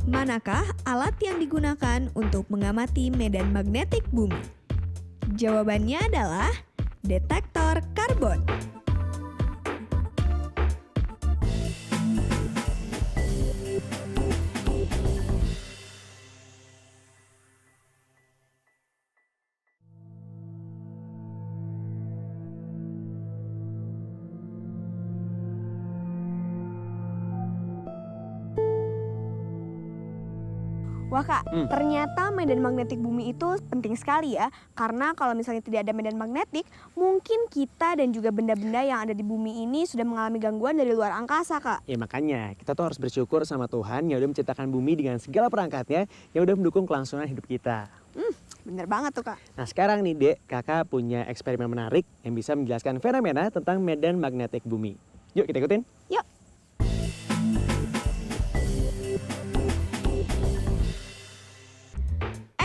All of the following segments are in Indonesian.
Manakah alat yang digunakan untuk mengamati medan magnetik bumi? Jawabannya adalah detektor karbon. Wah Kak, ternyata medan magnetik bumi itu penting sekali ya. Karena kalau misalnya tidak ada medan magnetik, mungkin kita dan juga benda-benda yang ada di bumi ini sudah mengalami gangguan dari luar angkasa Kak. Ya makanya kita tuh harus bersyukur sama Tuhan yang udah menciptakan bumi dengan segala perangkatnya yang udah mendukung kelangsungan hidup kita. Bener banget tuh Kak. Nah sekarang nih Dek, kakak punya eksperimen menarik yang bisa menjelaskan fenomena tentang medan magnetik bumi. Yuk kita ikutin. Yuk.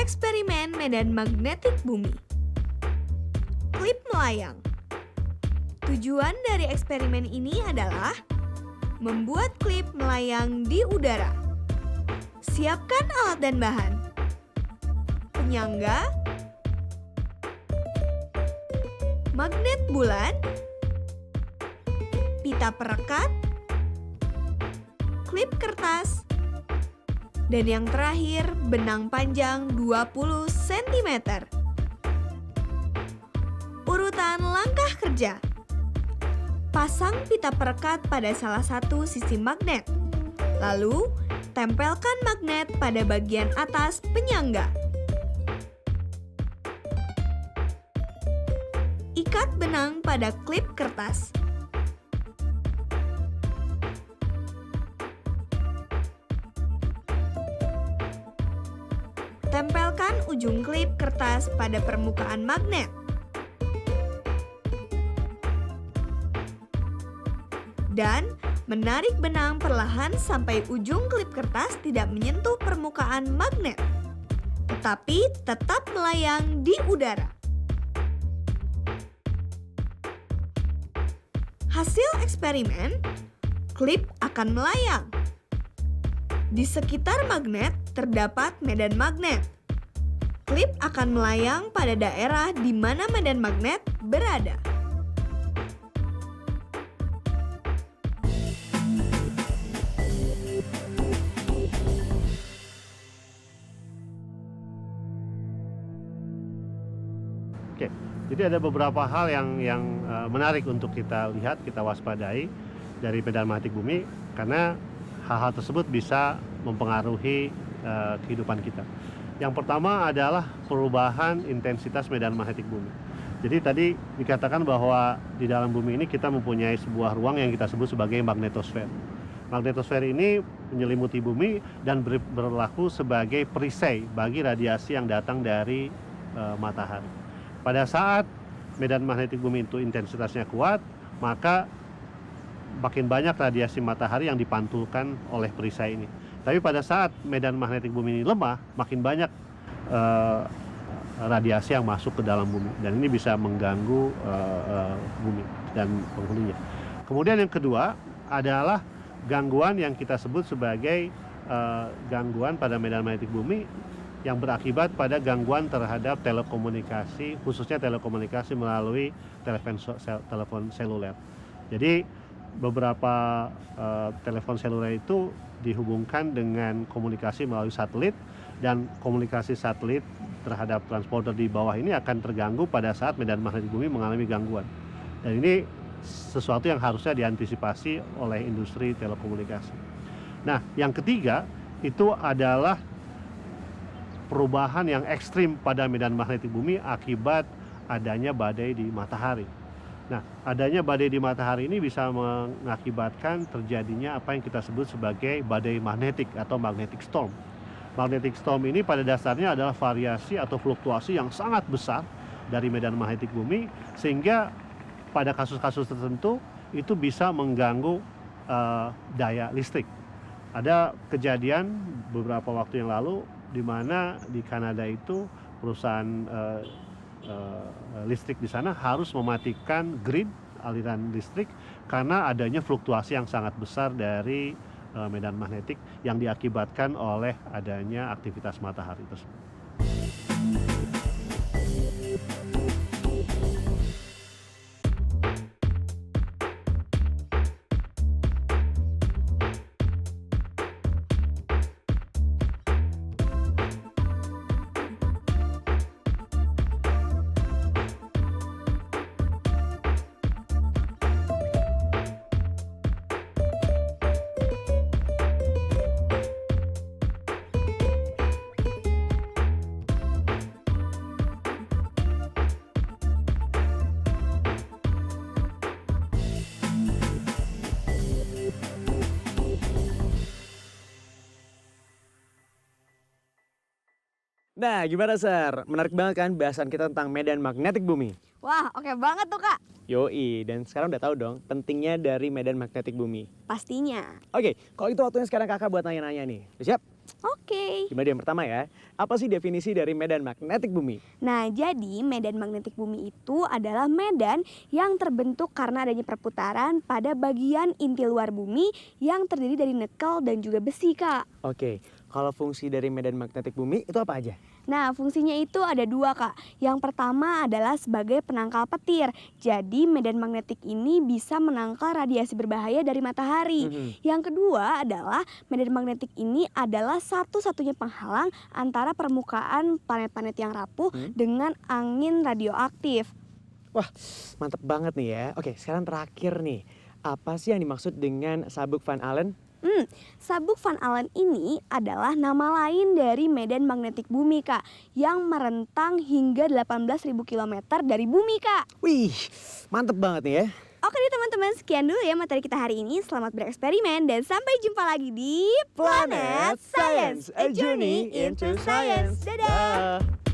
Eksperimen medan magnetik bumi. Klip melayang. Tujuan dari eksperimen ini adalah membuat klip melayang di udara. Siapkan alat dan bahan. Penyangga, magnet bulan, pita perekat, klip kertas, dan yang terakhir benang panjang 20 cm. Urutan langkah kerja. Pasang pita perekat pada salah satu sisi magnet. Lalu, tempelkan magnet pada bagian atas penyangga. Ikat benang pada klip kertas. Tempelkan ujung klip kertas pada permukaan magnet. Dan menarik benang perlahan sampai ujung klip kertas tidak menyentuh permukaan magnet, tetapi tetap melayang di udara. Hasil eksperimen, klip akan melayang. Di sekitar magnet terdapat medan magnet. Klip akan melayang pada daerah di mana medan magnet berada. Oke, jadi ada beberapa hal yang menarik untuk kita lihat, kita waspadai dari medan magnetik bumi karena hal-hal tersebut bisa mempengaruhi kehidupan kita. Yang pertama adalah perubahan intensitas medan magnetik bumi. Jadi tadi dikatakan bahwa di dalam bumi ini kita mempunyai sebuah ruang yang kita sebut sebagai magnetosfer. Magnetosfer ini menyelimuti bumi dan berlaku sebagai perisai bagi radiasi yang datang dari matahari. Pada saat medan magnetik bumi itu intensitasnya kuat, maka makin banyak radiasi matahari yang dipantulkan oleh perisai ini. Tapi pada saat medan magnetik bumi ini lemah, makin banyak radiasi yang masuk ke dalam bumi. Dan ini bisa mengganggu bumi dan penghuninya. Kemudian yang kedua adalah gangguan yang kita sebut sebagai gangguan pada medan magnetik bumi yang berakibat pada gangguan terhadap telekomunikasi, khususnya telekomunikasi melalui telepon seluler. Jadi beberapa telepon seluler itu dihubungkan dengan komunikasi melalui satelit, dan komunikasi satelit terhadap transponder di bawah ini akan terganggu pada saat medan magnetik bumi mengalami gangguan. Dan ini sesuatu yang harusnya diantisipasi oleh industri telekomunikasi. Nah, yang ketiga itu adalah perubahan yang ekstrim pada medan magnetik bumi akibat adanya badai di matahari. Nah, adanya badai di matahari ini bisa mengakibatkan terjadinya apa yang kita sebut sebagai badai magnetik atau magnetic storm. Magnetic storm ini pada dasarnya adalah variasi atau fluktuasi yang sangat besar dari medan magnetik bumi, sehingga pada kasus-kasus tertentu itu bisa mengganggu daya listrik. Ada kejadian beberapa waktu yang lalu di mana di Kanada itu perusahaan listrik di sana harus mematikan grid aliran listrik karena adanya fluktuasi yang sangat besar dari medan magnetik yang diakibatkan oleh adanya aktivitas matahari tersebut. Nah, gimana, Sar? Menarik banget kan bahasan kita tentang medan magnetik bumi? Wah, oke banget tuh Kak. Yoi, dan sekarang udah tahu dong pentingnya dari medan magnetik bumi. Pastinya. Oke, kalau itu waktunya sekarang kakak buat nanya-nanya nih. Udah siap? Oke. Gimana yang pertama ya? Apa sih definisi dari medan magnetik bumi? Nah, jadi medan magnetik bumi itu adalah medan yang terbentuk karena adanya perputaran pada bagian inti luar bumi yang terdiri dari nikel dan juga besi, Kak. Oke, kalau fungsi dari medan magnetik bumi itu apa aja? Nah, fungsinya itu ada dua, Kak. Yang pertama adalah sebagai penangkal petir. Jadi, medan magnetik ini bisa menangkal radiasi berbahaya dari matahari. Yang kedua adalah medan magnetik ini adalah satu-satunya penghalang antara permukaan planet-planet yang rapuh dengan angin radioaktif. Wah, mantep banget nih ya. Oke, sekarang terakhir nih. Apa sih yang dimaksud dengan sabuk Van Allen? Sabuk Van Allen ini adalah nama lain dari medan magnetik bumi, Kak, yang merentang hingga 18.000 km dari bumi, Kak. Wih, mantep banget nih ya. Oke deh teman-teman, sekian dulu ya materi kita hari ini. Selamat bereksperimen dan sampai jumpa lagi di Planet Science, a journey into science. Dadah!